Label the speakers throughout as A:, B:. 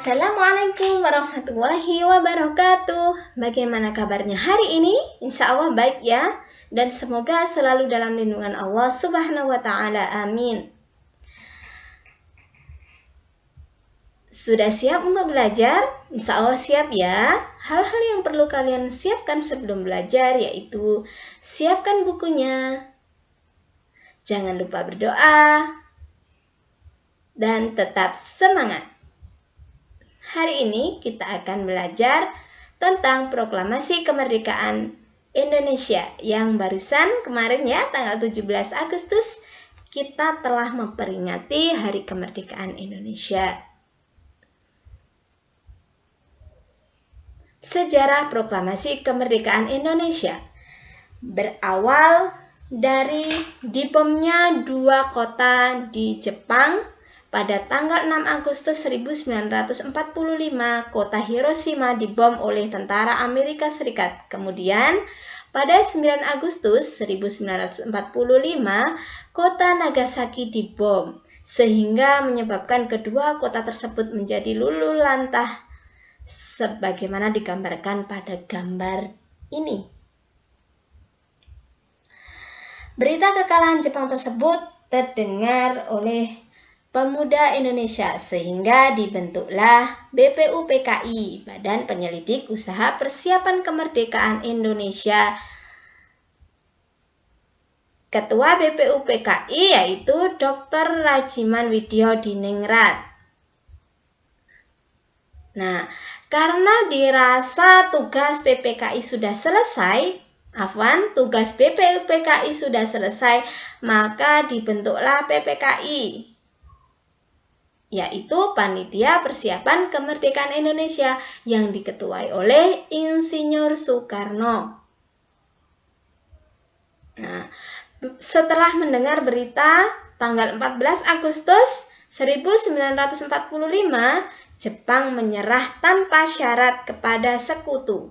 A: Assalamualaikum warahmatullahi wabarakatuh. Bagaimana kabarnya hari ini? Insya Allah baik ya. Dan semoga selalu dalam lindungan Allah Subhanahu wa Ta'ala. Amin. Sudah siap untuk belajar? Insya Allah siap ya. Hal-hal yang perlu kalian siapkan sebelum belajar yaitu siapkan bukunya, jangan lupa berdoa, dan tetap semangat. Hari ini kita akan belajar tentang proklamasi kemerdekaan Indonesia yang barusan kemarin ya, tanggal 17 Agustus kita telah memperingati Hari Kemerdekaan Indonesia. Sejarah proklamasi kemerdekaan Indonesia berawal dari dibomnya dua kota di Jepang. Pada tanggal 6 Agustus 1945, kota Hiroshima dibom oleh tentara Amerika Serikat. Kemudian, pada 9 Agustus 1945, kota Nagasaki dibom, sehingga menyebabkan kedua kota tersebut menjadi luluh lantah, sebagaimana digambarkan pada gambar ini. Berita kekalahan Jepang tersebut terdengar oleh pemuda Indonesia, sehingga dibentuklah BPUPKI, Badan Penyelidik Usaha Persiapan Kemerdekaan Indonesia. Ketua BPUPKI yaitu Dr. Rajiman Widyo Diningrat. Nah, karena dirasa tugas BPKI sudah selesai, tugas BPUPKI sudah selesai, maka dibentuklah PPKI, yaitu Panitia Persiapan Kemerdekaan Indonesia yang diketuai oleh Insinyur Soekarno. Nah, setelah mendengar berita tanggal 14 Agustus 1945, Jepang menyerah tanpa syarat kepada sekutu.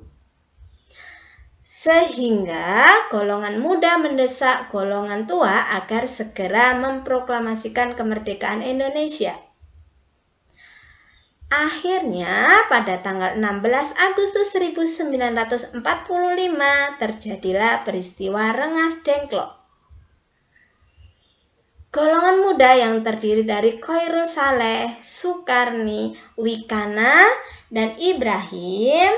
A: Sehingga golongan muda mendesak golongan tua agar segera memproklamasikan kemerdekaan Indonesia. Akhirnya pada tanggal 16 Agustus 1945 terjadilah peristiwa Rengas Dengklok. Golongan muda yang terdiri dari Khairul Saleh, Sukarni, Wikana, dan Ibrahim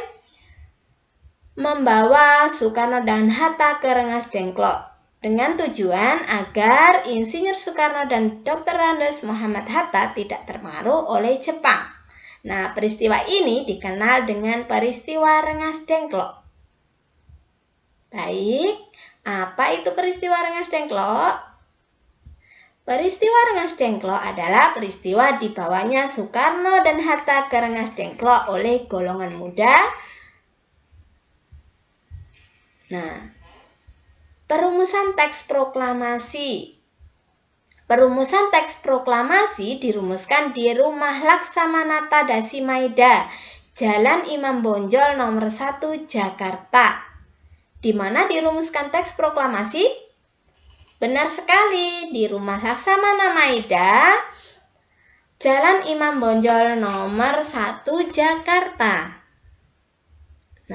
A: membawa Soekarno dan Hatta ke Rengas Dengklok dengan tujuan agar Insinyur Soekarno dan Dr. Andes Muhammad Hatta tidak terpengaruh oleh Jepang. Nah, peristiwa ini dikenal dengan peristiwa Rengas Dengklok. Baik, apa itu peristiwa Rengas Dengklok? Peristiwa Rengas Dengklok adalah peristiwa dibawanya Soekarno dan Hatta ke Rengas Dengklok oleh golongan muda. Nah, perumusan teks proklamasi. Perumusan teks proklamasi dirumuskan di Rumah Laksamana Tadasi Maeda, Jalan Imam Bonjol nomor 1 Jakarta. Di mana dirumuskan teks proklamasi? Benar sekali, di Rumah Laksamana Maeda, Jalan Imam Bonjol nomor 1 Jakarta.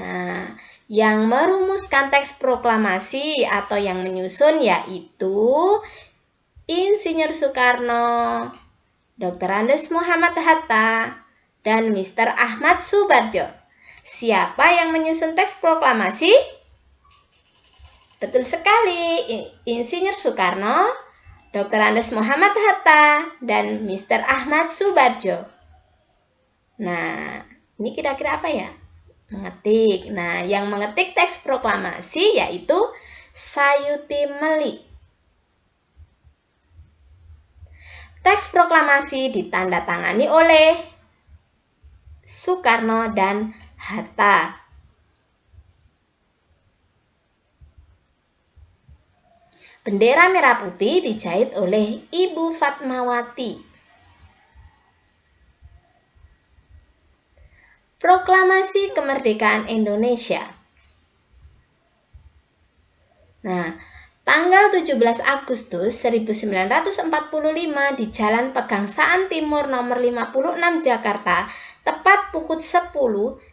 A: Nah, yang merumuskan teks proklamasi atau yang menyusun yaitu Insinyur Soekarno, Dr. Andes Muhammad Hatta, dan Mr. Ahmad Subarjo. Siapa yang menyusun teks proklamasi? Betul sekali, Insinyur Soekarno, Dr. Andes Muhammad Hatta, dan Mr. Ahmad Subarjo. Nah, ini kira-kira apa ya? Mengetik. Nah, yang mengetik teks proklamasi yaitu Sayuti Meli. Teks proklamasi ditandatangani oleh Soekarno dan Hatta. Bendera merah putih dijahit oleh Ibu Fatmawati. Proklamasi Kemerdekaan Indonesia. Nah, Tanggal 17 Agustus 1945 di Jalan Pegangsaan Timur nomor 56 Jakarta, tepat pukul 10,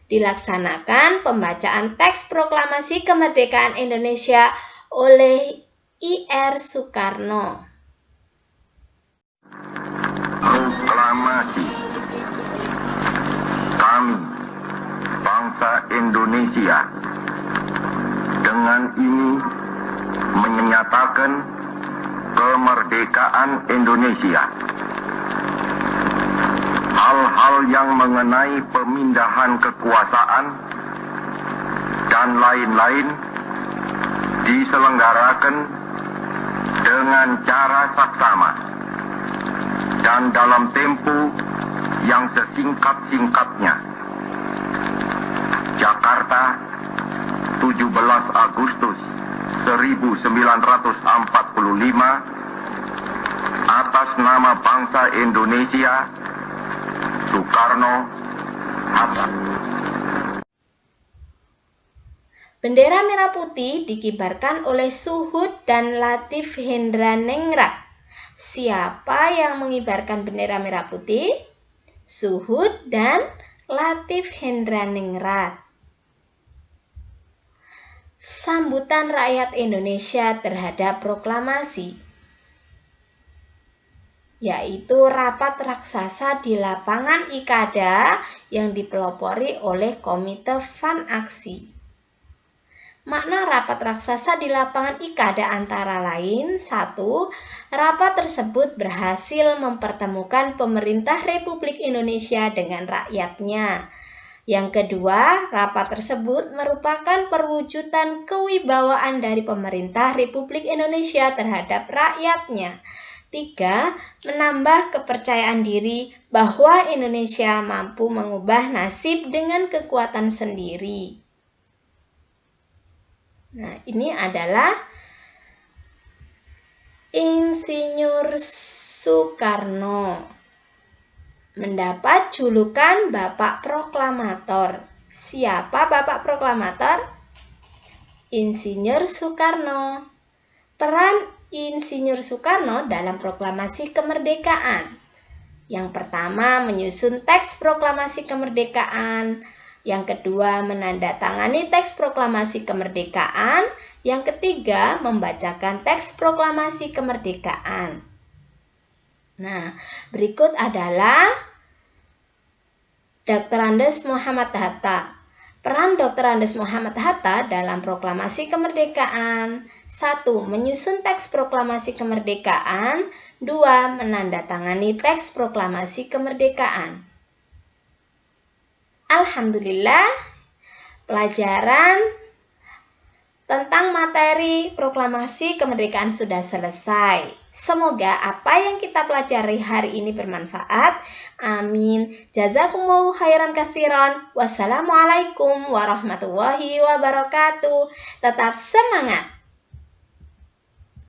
A: dilaksanakan pembacaan teks proklamasi kemerdekaan Indonesia oleh I.R. Soekarno.
B: Proklamasi. Kami, bangsa Indonesia, dengan ini menyatakan kemerdekaan Indonesia. Hal-hal yang mengenai pemindahan kekuasaan dan lain-lain diselenggarakan dengan cara saksama dan dalam tempo yang sesingkat-singkatnya. Jakarta, 17 Agustus 1945, atas nama bangsa Indonesia, Soekarno-Hatta.
A: Bendera merah putih dikibarkan oleh Suhud dan Latif Hendraningrat. Siapa yang mengibarkan bendera merah putih? Suhud dan Latif Hendraningrat. Sambutan rakyat Indonesia terhadap proklamasi, yaitu rapat raksasa di lapangan Ikada yang dipelopori oleh Komite Van Aksi. Makna rapat raksasa di lapangan Ikada antara lain: 1. Rapat tersebut berhasil mempertemukan pemerintah Republik Indonesia dengan rakyatnya. Yang kedua, rapat tersebut merupakan perwujudan kewibawaan dari pemerintah Republik Indonesia terhadap rakyatnya. 3. Menambah kepercayaan diri bahwa Indonesia mampu mengubah nasib dengan kekuatan sendiri. Nah, ini adalah Insinyur Soekarno, mendapat julukan Bapak Proklamator. Siapa Bapak Proklamator? Insinyur Soekarno. Peran Insinyur Soekarno dalam proklamasi kemerdekaan. Yang pertama, menyusun teks proklamasi kemerdekaan. Yang kedua, menandatangani teks proklamasi kemerdekaan. Yang ketiga, membacakan teks proklamasi kemerdekaan. Nah, berikut adalah Dr. Andes Muhammad Hatta. Peran Dr. Andes Muhammad Hatta dalam proklamasi kemerdekaan: 1. Menyusun teks proklamasi kemerdekaan. 2. Menandatangani teks proklamasi kemerdekaan. Alhamdulillah, pelajaran tentang materi proklamasi kemerdekaan sudah selesai. Semoga apa yang kita pelajari hari ini bermanfaat. Amin. Jazakumullahu khairan katsiran. Wassalamualaikum warahmatullahi wabarakatuh. Tetap semangat.